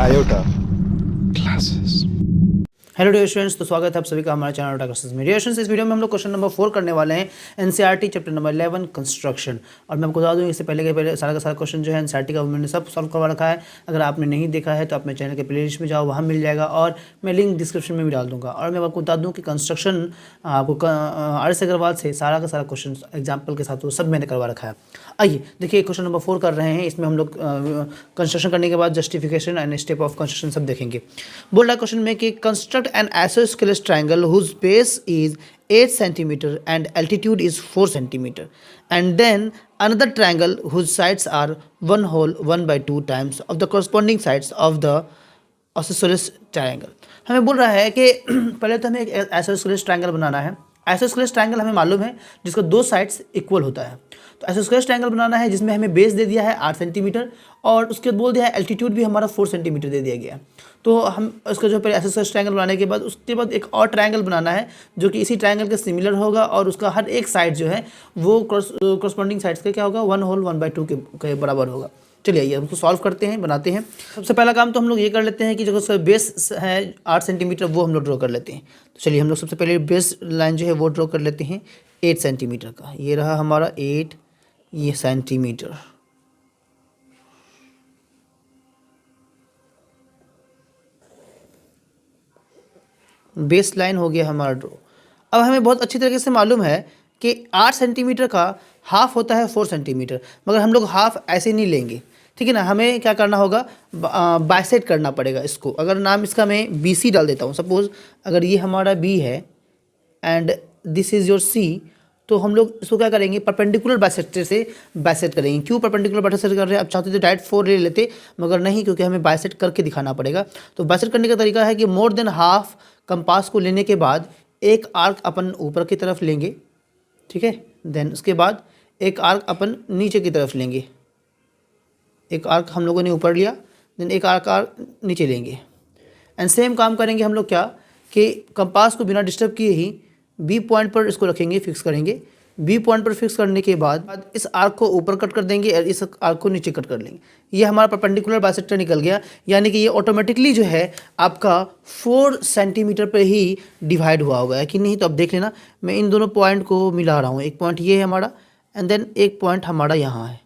iota classes. Hello dear students, तो स्वागत है आप सभी का हमारे चैनल आयोटा क्लासेस में। डियर स्टूडेंट्स, इस वीडियो में हम लोग क्वेश्चन नंबर 4 करने वाले हैं एनसीईआरटी चैप्टर नंबर 11 कंस्ट्रक्शन। और मैं आपको बता दूं, इससे पहले के पहले सारा का सारा क्वेश्चन जो है एनसीईआरटी का मैंने सब सॉल्व करवा रखा है। अगर आपने नहीं देखा है तो आप मेरे चैनल के प्लेलिस्ट में जाओ, वहाँ मिल जाएगा और मैं लिंक डिस्क्रिप्शन में भी डाल दूंगा। और मैं आपको बता दूँ कि कंस्ट्रक्शन आपको आर.एस. अग्रवाल से सारा का सारा क्वेश्चन एग्जाम्पल के साथ वो सब मैंने करवा रखा है। आइए देखिए, क्वेश्चन नंबर 4 कर रहे हैं। इसमें हम लोग कंस्ट्रक्शन करने के बाद justification and step of construction सब देखेंगे। बोल रहा है क्वेश्चन में कि construct an isosceles triangle whose base is 8 cm and altitude is 4 cm, and then another triangle whose sides are 1 whole 1/2 times of the corresponding sides of the isosceles triangle. हमें बोल रहा है कि पहले तो हमें एक आइसोस्केलेस ट्रायंगल बनाना है। आइसोस्केलेस ट्रायंगल हमें मालूम है जिसका दो साइड्स इक्वल होता है। तो आइसोस्केलेस ट्रायंगल बनाना है जिसमें हमें बेस दे दिया है 8 सेंटीमीटर और उसके बाद बोल दिया है एल्टीट्यूड भी हमारा 4 सेंटीमीटर दे दिया गया। तो हम उसका जो पहले आइसोस्केलेस ट्रायंगल बनाने के बाद उसके बाद एक और ट्रायंगल बनाना है जो कि इसी ट्रायंगल के सिमिलर होगा और उसका हर एक साइड जो है वो कॉरस्पॉन्डिंग साइड्स का क्या होगा 1 whole 1/2 के बराबर होगा। चलिए आइए हम उसको सॉल्व करते हैं, बनाते हैं। सबसे पहला काम तो हम लोग ये कर लेते हैं कि जो उसका बेस है 8 सेंटीमीटर वो हम लोग ड्रॉ कर लेते हैं। तो चलिए हम लोग सबसे पहले बेस लाइन जो है वो ड्रॉ कर लेते हैं 8 सेंटीमीटर का। ये रहा हमारा 8 ये सेंटीमीटर। बेस लाइन हो गया हमारा ड्रॉ। अब हमें बहुत अच्छी तरीके से मालूम है कि 8 सेंटीमीटर का हाफ होता है 4 सेंटीमीटर, मगर हम लोग हाफ ऐसे नहीं लेंगे, ठीक है ना। हमें क्या करना होगा, बाइसेट करना पड़ेगा इसको। अगर नाम इसका मैं BC डाल देता हूँ, सपोज अगर ये हमारा B है and this is your C, तो हम लोग इसको क्या करेंगे, परपेंडिकुलर बाइसेक्टर से बाइसेट करेंगे। क्यों परपेंडिकुलर बाइसेट कर रहे हैं? आप चाहते तो डायरेक्ट 4 ले लेते, मगर नहीं, क्योंकि हमें बाइसेट करके दिखाना पड़ेगा। तो बाइसेट करने का तरीका है कि मोर देन हाफ कंपास को लेने के बाद एक आर्क अपन ऊपर की तरफ लेंगे, ठीक है। देन उसके बाद एक आर्क अपन नीचे की तरफ लेंगे। एक आर्क हम लोगों ने ऊपर लिया, देन एक आर्क नीचे लेंगे। एंड सेम काम करेंगे हम लोग क्या कि कंपास को बिना डिस्टर्ब किए ही B पॉइंट पर इसको रखेंगे, फिक्स करेंगे। B पॉइंट पर फिक्स करने के बाद इस आर्क को ऊपर कट कर देंगे और इस आर्क को नीचे कट कर लेंगे। ये हमारा परपेंडिकुलर बाइसेक्टर निकल गया, यानी कि ये ऑटोमेटिकली जो है आपका 4 सेंटीमीटर पर ही डिवाइड हुआ होगा, है कि नहीं। तो अब देख लेना, मैं इन दोनों पॉइंट को मिला रहा हूँ। एक पॉइंट ये है हमारा एंड देन एक पॉइंट हमारा यहाँ है।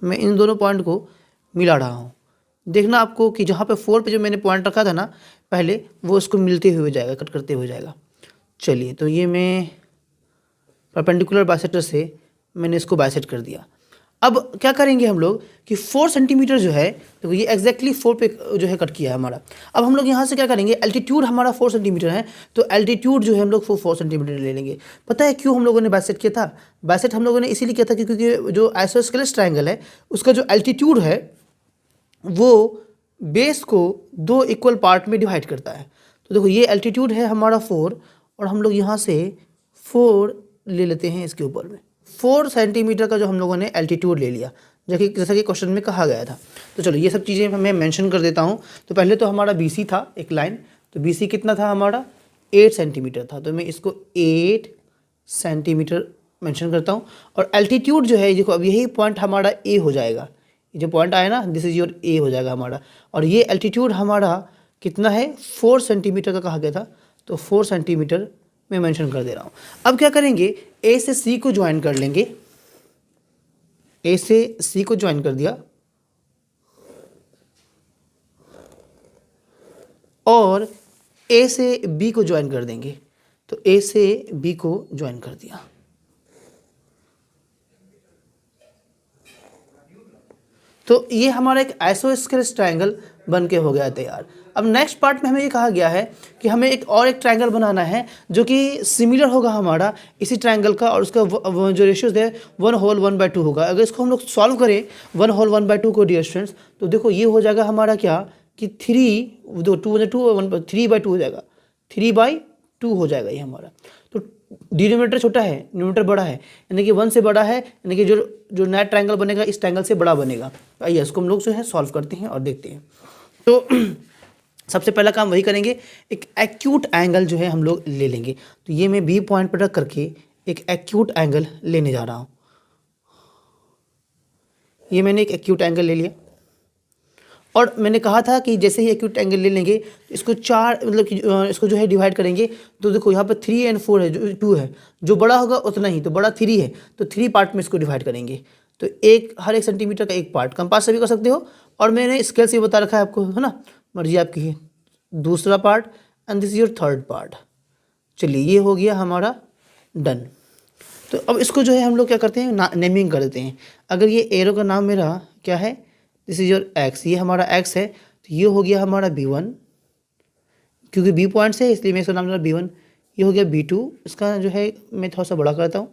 मैं इन दोनों पॉइंट को मिला रहा हूँ। देखना आपको कि जहाँ पे 4 पे जो मैंने पॉइंट रखा था ना पहले, वो इसको मिलते हुए जाएगा, कट करते हुए जाएगा। चलिए, तो ये मैं परपेंडिकुलर बाइसेक्टर से मैंने इसको बाइसेट कर दिया। अब क्या करेंगे हम लोग कि 4 सेंटीमीटर जो है, तो ये एग्जैक्टली 4 पे जो है कट किया है हमारा। अब हम लोग यहाँ से क्या करेंगे, एल्टीट्यूड हमारा 4 सेंटीमीटर है, तो एल्टीट्यूड जो है हम लोग 4 सेंटीमीटर ले लेंगे। पता है क्यों हम लोगों ने बाइसेट किया था? बाइसेट हम लोगों ने इसीलिए किया था क्योंकि जो आइसोस्केलेस ट्रायंगल है उसका जो एल्टीट्यूड है वो बेस को 2 इक्वल पार्ट में डिवाइड करता है। तो देखो, ये एल्टीट्यूड है हमारा 4 और हम लोग यहाँ से 4 ले लेते हैं इसके ऊपर में। 4 सेंटीमीटर का जो हम लोगों ने एल्टीट्यूड ले लिया, जैसा कि क्वेश्चन में कहा गया था। तो चलो ये सब चीज़ें मैं मेंशन कर देता हूँ। तो पहले तो हमारा BC था एक लाइन, तो BC कितना था हमारा 8 सेंटीमीटर था, तो मैं इसको 8 सेंटीमीटर मेंशन करता हूँ। और एल्टीट्यूड जो है, देखो अब यही पॉइंट हमारा A हो जाएगा। ये जो पॉइंट आया ना, दिस इज योर A हो जाएगा हमारा। और ये एल्टीट्यूड हमारा कितना है, 4 सेंटीमीटर का कहा गया था, तो 4 सेंटीमीटर मैं मेंशन कर दे रहा हूँ। अब क्या करेंगे, A से C को ज्वाइन कर लेंगे। A से C को ज्वाइन कर दिया और A से B को ज्वाइन कर देंगे। तो A से B को ज्वाइन कर दिया। तो ये हमारा एक आइसोस्केलेस ट्रायंगल बन के हो गया तैयार। अब नेक्स्ट पार्ट में हमें ये कहा गया है कि हमें एक ट्रायंगल बनाना है जो कि सिमिलर होगा हमारा इसी ट्रायंगल का, और उसका जो रेशियोज है 1 whole 1/2 होगा। अगर इसको हम लोग सॉल्व करें 1 whole 1/2 को डियर स्टूडेंट्स, तो देखो ये हो जाएगा हमारा क्या कि 3/2 हो जाएगा, 3/2 हो जाएगा ये हमारा। तो डिनोमिनेटर छोटा है, न्यूमरेटर बड़ा है, यानी कि 1 से बड़ा है, यानी कि जो नया ट्रायंगल बनेगा इस ट्रायंगल से बड़ा बनेगा। आइए इसको हम लोग जो है सॉल्व करते हैं और देखते हैं। तो सबसे पहला काम वही करेंगे, एक एक्यूट एंगल जो है हम लोग ले लेंगे। तो ये मैं B पॉइंट पर रख करके एक एक्यूट एंगल लेने जा रहा हूँ। ये मैंने एक एक्यूट एंगल ले लिया और मैंने कहा था कि जैसे ही एक्यूट एंगल ले लेंगे इसको चार मतलब कि इसको जो है डिवाइड करेंगे तो देखो यहाँ पर 3 और 4 है, जो 2 है, जो बड़ा होगा उतना ही, तो बड़ा 3 है तो 3 पार्ट में इसको डिवाइड करेंगे। तो हर 1 सेंटीमीटर का 1 पार्ट, कंपास से भी कर सकते हो और मैंने स्केल से भी बता रखा है आपको, है ना, मर्जी आपकी है। दूसरा part and this is your third part. चलिए ये हो गया हमारा डन। तो अब इसको जो है हम लोग क्या करते हैं, नेमिंग कर देते हैं। अगर ये एरो का नाम मेरा क्या है, दिस इज योर एक्स, ये हमारा एक्स है, तो ये हो गया हमारा B1, क्योंकि B पॉइंट से इसलिए मैं इसका नाम दिया B1। ये हो गया B2, इसका जो है मैं थोड़ा सा बड़ा करता हूँ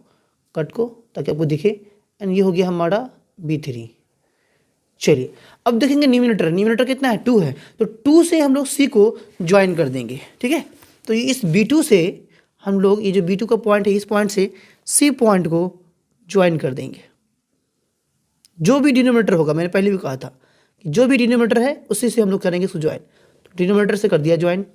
कट को ताकि आपको दिखे, एंड ये हो गया हमारा B3। चलिए अब देखेंगे न्यूमिनेटर कितना है, 2 है, तो 2 से हम लोग C को ज्वाइन कर देंगे, ठीक है। तो इस B2 से हम लोग ये जो B2 का पॉइंट है, इस पॉइंट से C पॉइंट को ज्वाइन कर देंगे। जो भी डिनोमिनेटर होगा, मैंने पहले भी कहा था कि जो भी डिनोमिनेटर है उसी से हम लोग करेंगे उसको ज्वाइन। तो डिनोमिनेटर से कर दिया ज्वाइन।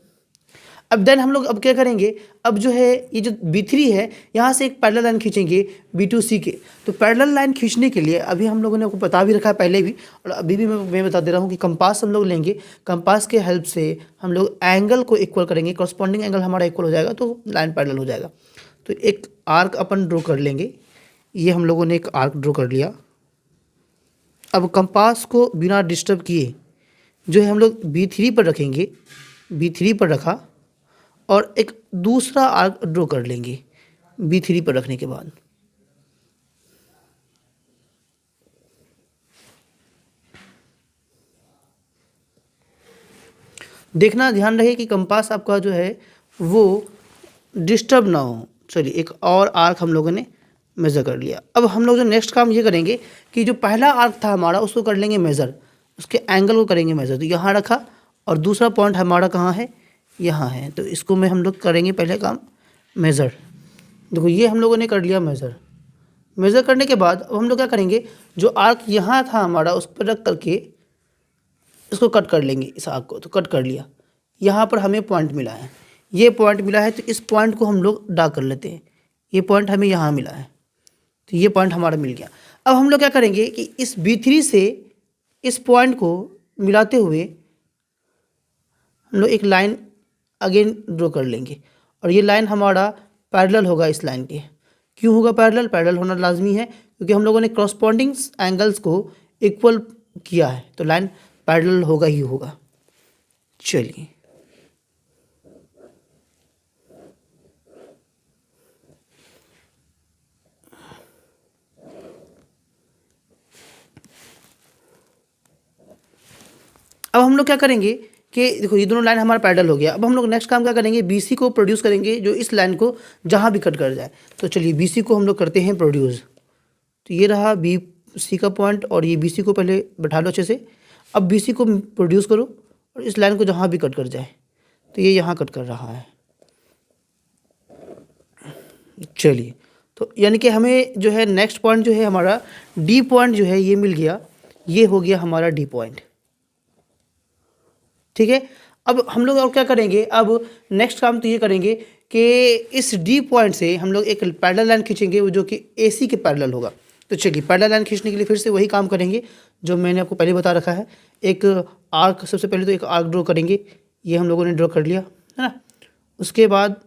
अब देन हम लोग अब क्या करेंगे, अब जो है ये जो B3 है यहाँ से एक पैरेलल लाइन खींचेंगे B2C के। तो पैरेलल लाइन खींचने के लिए अभी हम लोगों ने आपको बता भी रखा है पहले भी, और अभी भी मैं बता दे रहा हूँ कि कंपास हम लोग लेंगे, कंपास के हेल्प से हम लोग एंगल को इक्वल करेंगे, कॉरस्पॉन्डिंग एंगल हमारा इक्वल हो जाएगा तो लाइन पैरेलल हो जाएगा। तो एक आर्क अपन ड्रॉ कर लेंगे, ये हम लोगों ने एक आर्क ड्रॉ कर लिया। अब कंपास को बिना डिस्टर्ब किए जो है हम लोग B3 पर रखेंगे, B3 पर रखा और एक दूसरा आर्क ड्रॉ कर लेंगे B3 पर रखने के बाद। देखना ध्यान रहे कि कंपास आपका जो है वो डिस्टर्ब ना हो। चलिए एक और आर्क हम लोगों ने मेज़र कर लिया। अब हम लोग जो नेक्स्ट काम ये करेंगे कि जो पहला आर्क था हमारा उसको कर लेंगे मेज़र, उसके एंगल को करेंगे मेज़र। तो यहाँ रखा और दूसरा पॉइंट हमारा कहाँ है, यहाँ है, तो इसको में हम लोग करेंगे पहले काम मेज़र। देखो ये हम लोगों ने कर लिया मेज़र करने के बाद अब हम लोग क्या करेंगे, जो आर्क यहाँ था हमारा उस पर रख करके इसको कट कर लेंगे, इस आर्क को। तो कट कर लिया, यहाँ पर हमें पॉइंट मिला है, ये पॉइंट मिला है, तो इस पॉइंट को हम लोग ड्रा कर लेते हैं। ये पॉइंट हमें यहाँ मिला है, तो ये पॉइंट हमारा मिल गया। अब हम लोग क्या करेंगे कि इस B3 से इस पॉइंट को मिलाते हुए हम लोग एक लाइन अगेन ड्रॉ कर लेंगे, और ये लाइन हमारा पैरेलल होगा इस लाइन के। क्यों होगा पैरेलल होना लाजमी है, क्योंकि हम लोगों ने कॉरस्पॉन्डिंग एंगल्स को इक्वल किया है, तो लाइन पैरेलल होगा ही होगा। चलिए अब हम लोग क्या करेंगे कि देखो ये दोनों लाइन हमारा पैरेलल हो गया। अब हम लोग नेक्स्ट काम क्या करेंगे, BC को प्रोड्यूस करेंगे, जो इस लाइन को जहाँ भी कट कर जाए। तो चलिए BC को हम लोग करते हैं प्रोड्यूस। तो ये रहा BC का पॉइंट, और ये BC को पहले बैठा लो अच्छे से। अब BC को प्रोड्यूस करो और इस लाइन को जहाँ भी कट कर जाए, तो ये यहाँ कट कर रहा है। चलिए तो यानी कि हमें जो है नेक्स्ट पॉइंट जो है हमारा D पॉइंट जो है ये मिल गया, ये हो गया हमारा D पॉइंट, ठीक है। अब हम लोग और क्या करेंगे, अब नेक्स्ट काम तो ये करेंगे कि इस D पॉइंट से हम लोग एक पैरेलल लाइन खींचेंगे, वो जो कि AC के पैरेलल होगा। तो चलिए पैरेलल लाइन खींचने के लिए फिर से वही काम करेंगे जो मैंने आपको पहले बता रखा है। एक आर्क, सबसे पहले तो एक आर्क ड्रॉ करेंगे, ये हम लोगों ने ड्रॉ कर लिया है ना। उसके बाद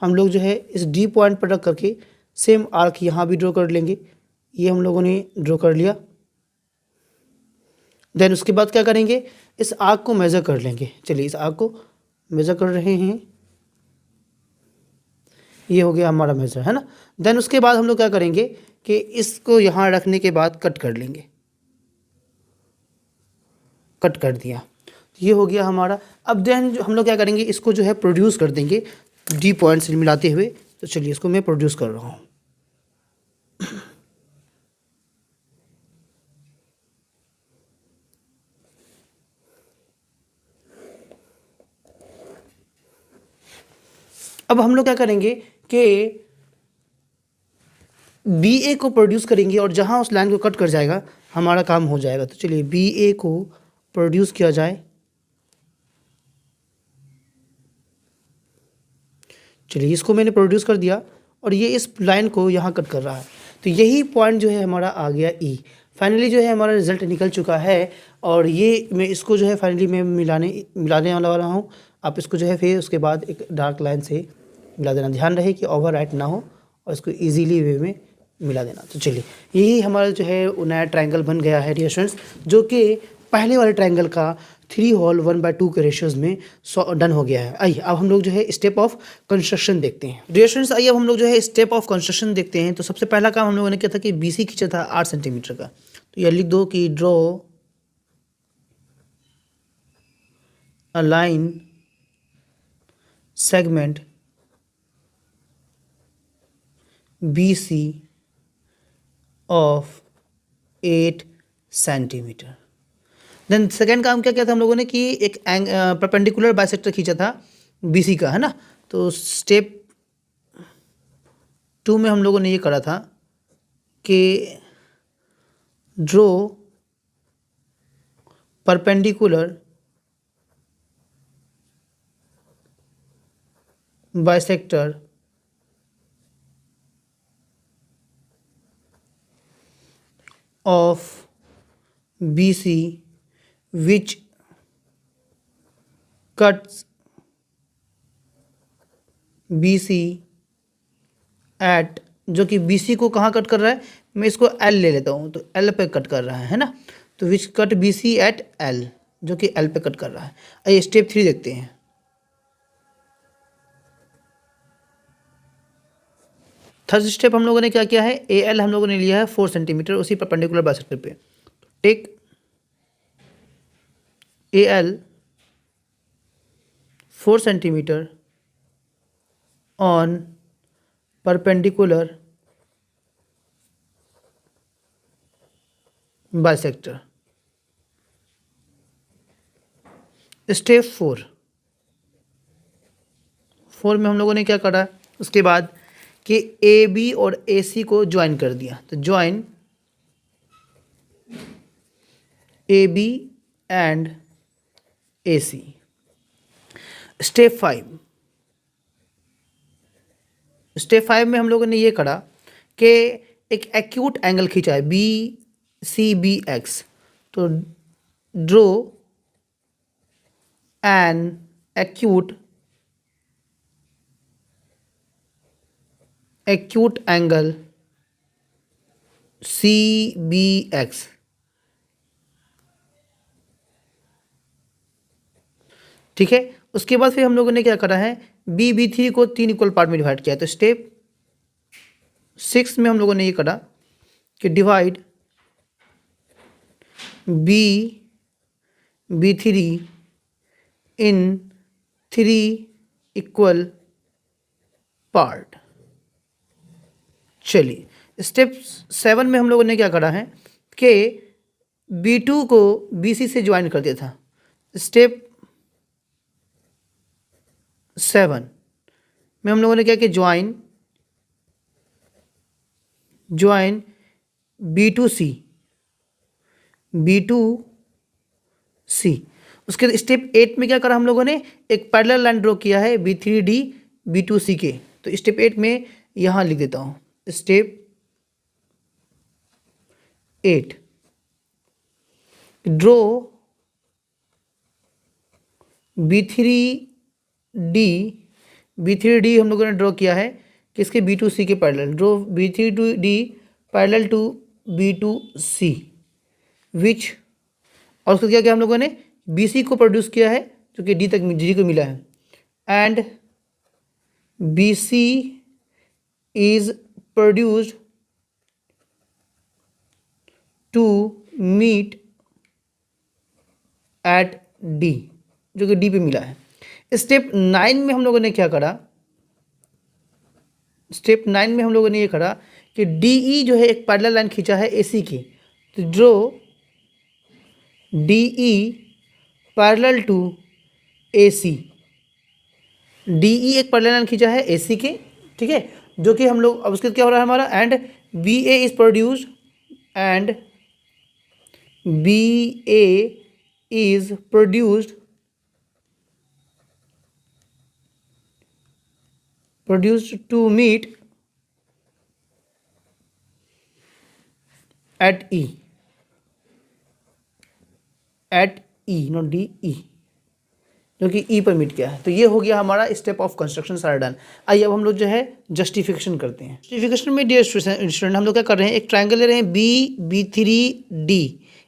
हम लोग जो है इस D पॉइंट पर रख करके सेम आर्क यहाँ भी ड्रॉ कर लेंगे, ये हम लोगों ने ड्रॉ कर लिया। देन उसके बाद क्या करेंगे, इस आर्क को मेज़र कर लेंगे। चलिए इस आर्क को मेज़र कर रहे हैं, ये हो गया हमारा मेज़र, है ना। देन उसके बाद हम लोग क्या करेंगे कि इसको यहाँ रखने के बाद कट कर लेंगे, कट कर दिया, तो ये हो गया हमारा। अब देन हम लोग क्या करेंगे, इसको जो है प्रोड्यूस कर देंगे D पॉइंट से मिलाते हुए। तो चलिए इसको मैं प्रोड्यूस कर रहा हूँ। अब हम लोग क्या करेंगे कि BA को प्रोड्यूस करेंगे, और जहाँ उस लाइन को कट कर जाएगा हमारा काम हो जाएगा। तो चलिए BA को प्रोड्यूस किया जाए। चलिए इसको मैंने प्रोड्यूस कर दिया, और ये इस लाइन को यहाँ कट कर रहा है, तो यही पॉइंट जो है हमारा आ गया E। फाइनली जो है हमारा रिजल्ट निकल चुका है और ये मैं इसको जो है फाइनली मैं मिलाने वाला हूँ। आप इसको जो है फिर उसके बाद एक डार्क लाइन से मिला देना, ध्यान रहे कि ओवर राइट ना हो और इसको ईजीली वे में मिला देना। तो चलिए यही हमारा जो है वो नया ट्रायंगल बन गया है डियर स्टूडेंट्स, जो कि पहले वाले ट्रायंगल का 3 होल 1/2 के रेशियोज़ में डन हो गया है। आइए अब हम लोग जो है स्टेप ऑफ कंस्ट्रक्शन देखते हैं डियर स्टूडेंट्स। आइए अब हम लोग जो है स्टेप ऑफ कंस्ट्रक्शन देखते हैं। तो सबसे पहला काम हम लोगों ने किया था कि BC खींचा था 8 सेंटीमीटर का। तो यह लिख दो कि draw a line segment BC of 8 centimeter. Then second काम क्या किया था हम लोगों ने कि एक परपेंडिकुलर बाइसेक्टर खींचा था BC का, है ना। तो स्टेप 2 में हम लोगों ने ये करा था कि draw perpendicular bisector of BC which cuts BC at, जो कि BC को कहाँ कट कर रहा है, मैं इसको L ले लेता हूँ, तो L पे कट कर रहा है ना। तो which cut BC at L, जो कि L पे कट कर रहा है। आइए स्टेप 3 देखते हैं। थर्ड स्टेप हम लोगों ने क्या किया है, AL हम लोगों ने लिया है 4 सेंटीमीटर उसी परपेंडिकुलर बाइसेक्टर पे। Take AL 4 centimeter on perpendicular bisector. Step 4 में हम लोगों ने क्या करा, उसके बाद कि AB और AC को ज्वाइन कर दिया। तो join AB and AC। Step 5 में हम लोगों ने ये करा कि एक एक्यूट एंगल खींचा है BCBX। तो draw an acute angle CBX। ठीक है, उसके बाद फिर हम लोगों ने क्या करा है, BB3 को 3 इक्वल पार्ट में डिवाइड किया। तो स्टेप 6 में हम लोगों ने ये करा कि डिवाइड BB3 इन 3 इक्वल पार्ट। चलिए स्टेप 7 में हम लोगों ने क्या करा है कि B2 को BC से ज्वाइन कर दिया था। स्टेप 7 में हम लोगों ने क्या कि ज्वाइन B2C। उसके बाद स्टेप 8 में क्या करा हम लोगों ने, एक पैरेलल लाइन ड्रॉ किया है B3D B2C के। तो स्टेप 8 में यहाँ लिख देता हूँ, स्टेप 8 ड्रॉ B3D हम लोगों ने ड्रॉ किया है किसके, B2C के parallel. Draw B3D parallel to B2C which, और उसको क्या किया हम लोगों ने, BC को प्रोड्यूस किया है जो कि D को मिला है, and BC is produced to meet at D, जो कि D पे मिला है। स्टेप 9 में हम लोगों ने क्या करा, स्टेप 9 में हम लोगों ने ये करा कि DE जो है एक पैरेलल लाइन खींचा है AC की। तो draw DE parallel to AC। DE एक पैरेलल लाइन खींचा है AC के, ठीक है, जो कि हम लोग अब उसके क्या हो रहा है हमारा, and BA is produced and BA is produced to meet at E। At E, not D, E, क्योंकि ई पर मिट गया है। तो ये हो गया हमारा स्टेप ऑफ कंस्ट्रक्शन सारा डन। आइए अब हम लोग जो है जस्टिफिकेशन करते हैं। जस्टिफिकेशन में डियर स्टूडेंट हम लोग क्या कर रहे हैं, एक ट्रायंगल ले रहे हैं B3D।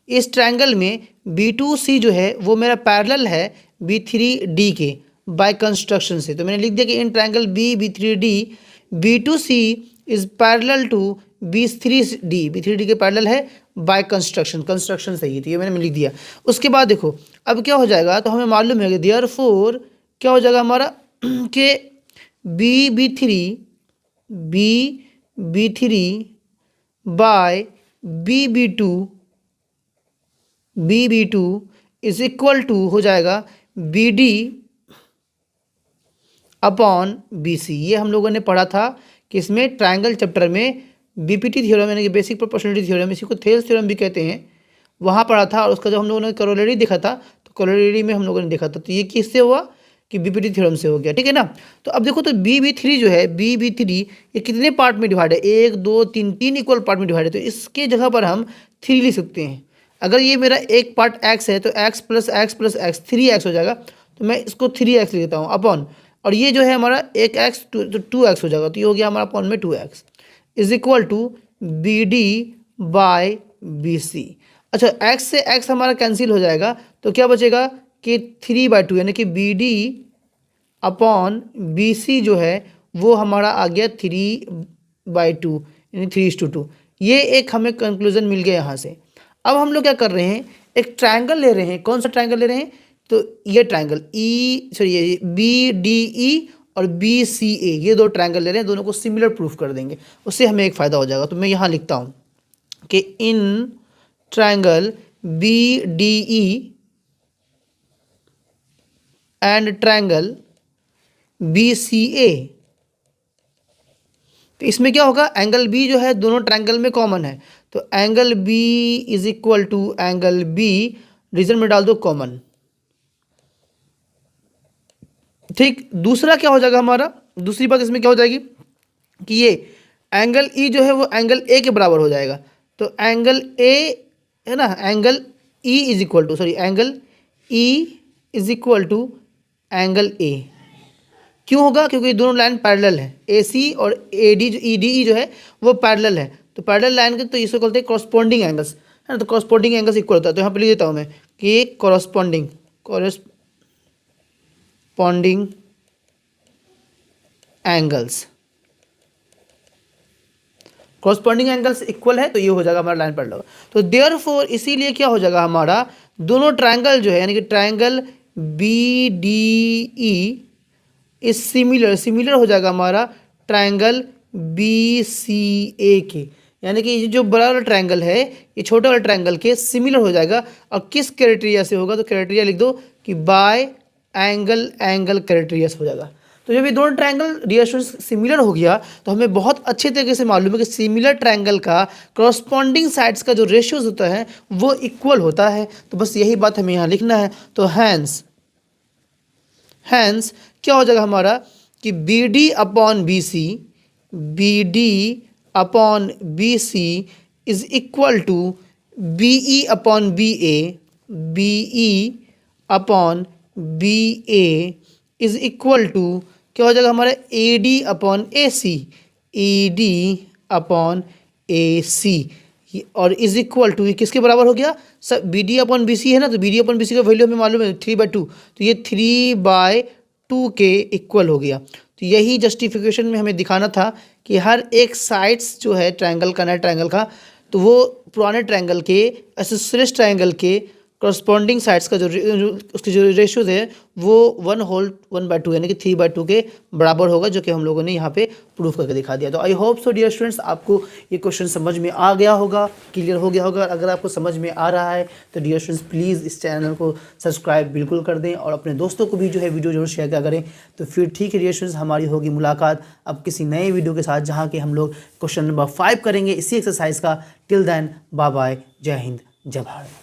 इस ट्रायंगल में B2C जो है वो मेरा पैरेलल है B3D के बाय कंस्ट्रक्शन से। तो मैंने लिख दिया कि in triangle B3D B2C is parallel to B3D के पैरेलल है बाय कंस्ट्रक्शन से ही। तो ये मैंने लिख दिया। उसके बाद देखो अब क्या हो जाएगा, तो हमें मालूम है कि देयरफॉर क्या हो जाएगा हमारा कि B3 bye BB2 is equal to हो जाएगा BD अपॉन BC। ये हम लोगों ने पढ़ा था कि इसमें ट्रायंगल चैप्टर में बीपीटी थ्योरम यानी कि बेसिक प्रोपोर्शनलिटी थ्योरम, इसी को थेल्स थ्योरम भी कहते हैं, वहाँ पढ़ा था। और उसका जब हम लोगों ने करोलरी देखा था तो करोलरी में हम लोगों ने देखा था। तो ये किससे हुआ कि बीपीटी थ्योरम से हो गया, ठीक है ना। तो अब देखो तो BB3 जो है BB3 ये कितने पार्ट में डिवाइड है, 1 2 3 3 इक्वल पार्ट में डिवाइड है। तो इसके जगह पर हम 3 लिख सकते हैं। अगर ये मेरा एक पार्ट x है तो x प्लस x 3x हो जाएगा। तो मैं इसको 3x लिख देता हूँ अपॉन, और ये जो है हमारा एक x तो 2x हो जाएगा। तो ये हो गया हमारा अपॉन में 2x is equal to BD by BC। अच्छा x से x हमारा कैंसिल हो जाएगा, तो क्या बचेगा कि 3/2 यानी कि BD अपॉन BC जो है वो हमारा आ गया 3/2 यानी 3:2। ये एक हमें कंक्लूजन मिल गया यहाँ से। अब हम लोग क्या कर रहे हैं, एक ट्रायंगल ले रहे हैं। कौन सा ट्रायंगल ले रहे हैं, तो ये ट्रायंगल ये BDE और BCA, ये दो ट्रायंगल ले रहे हैं। दोनों को सिमिलर प्रूफ कर देंगे, उससे हमें एक फ़ायदा हो जाएगा। तो मैं यहाँ लिखता हूँ कि in triangle BDE and triangle BCA, तो इसमें क्या होगा, एंगल B जो है दोनों ट्रायंगल में कॉमन है। तो angle B is equal to angle B, reason में डाल दो कॉमन, ठीक। दूसरा क्या हो जाएगा हमारा, दूसरी बात इसमें क्या हो जाएगी कि ये एंगल E जो है वो एंगल A के बराबर हो जाएगा। तो एंगल A है ना, angle E is equal to angle E is equal to angle A। क्यों होगा, क्योंकि दोनों लाइन पैरेलल है। AC और EDE जो है वो पैरेलल है। तो पैरेलल लाइन के तो इसको बोलते हैं कॉरस्पॉन्डिंग एंगल्स, है ना। तो कॉरस्पॉन्डिंग एंगल्स इक्वल होता है। तो यहाँ पे लिख देता हूँ मैं कि कॉरस्पॉन्डिंग एंगल्स इक्वल है। तो ये हो जाएगा हमारा लाइन पैरेलल। तो देयरफॉर इसीलिए क्या हो जाएगा हमारा, दोनों ट्रायंगल जो है यानी कि ट्रायंगल BDE इस सिमिलर हो जाएगा हमारा ट्रायंगल BCA के, यानी कि ये जो बड़ा वाला ट्रायंगल है ये छोटे वाले ट्रायंगल के सिमिलर हो जाएगा। और किस क्राइटेरिया से होगा, तो क्राइटेरिया लिख दो कि बाय एंगल क्राइटेरिया से हो जाएगा। तो जब ये दोनों ट्रायंगल डियर स्टूडेंट्स सिमिलर हो गया तो हमें बहुत अच्छे तरीके से मालूम है कि सिमिलर ट्रायंगल का कॉरस्पॉन्डिंग साइड्स का जो रेशियोज होता है वो इक्वल होता है। तो बस यही बात हमें यहाँ लिखना है। तो हैंस क्या हो जाएगा हमारा कि BD upon BC is equal to BE upon BA is equal to क्या हो जाएगा हमारा AD अपॉन AC और इज इक्वल टू किसके बराबर हो गया, सब BD अपॉन BC है ना। तो BD अपॉन BC का वैल्यू हमें मालूम है 3/2। तो ये 3/2 के इक्वल हो गया। तो यही जस्टिफिकेशन में हमें दिखाना था कि हर एक साइड्स जो है ट्रायंगल का, नए ट्रायंगल का, तो वो पुराने ट्रायंगल के एसोसिएटेड ट्रायंगल के कॉरस्पॉन्डिंग साइड्स का जो उसके जो रेशियोज है वो 1/2 यानी कि 3/2 के बराबर होगा, जो कि हम लोगों ने यहाँ पे प्रूफ करके दिखा दिया। तो I hope so dear students आपको ये क्वेश्चन समझ में आ गया होगा, क्लियर हो गया होगा। अगर आपको समझ में आ रहा है तो डियर स्टूडेंट्स प्लीज़ इस चैनल को सब्सक्राइब बिल्कुल कर दें और अपने दोस्तों को भी जो है वीडियो जरूर शेयर किया करें। तो फिर ठीक है डियर स्टूडेंट्स, हमारी होगी मुलाकात अब किसी नए वीडियो के साथ, जहाँ के हम लोग क्वेश्चन नंबर 5 करेंगे इसी एक्सरसाइज का। टिल देन बाय बाय, जय हिंद, जय भारत।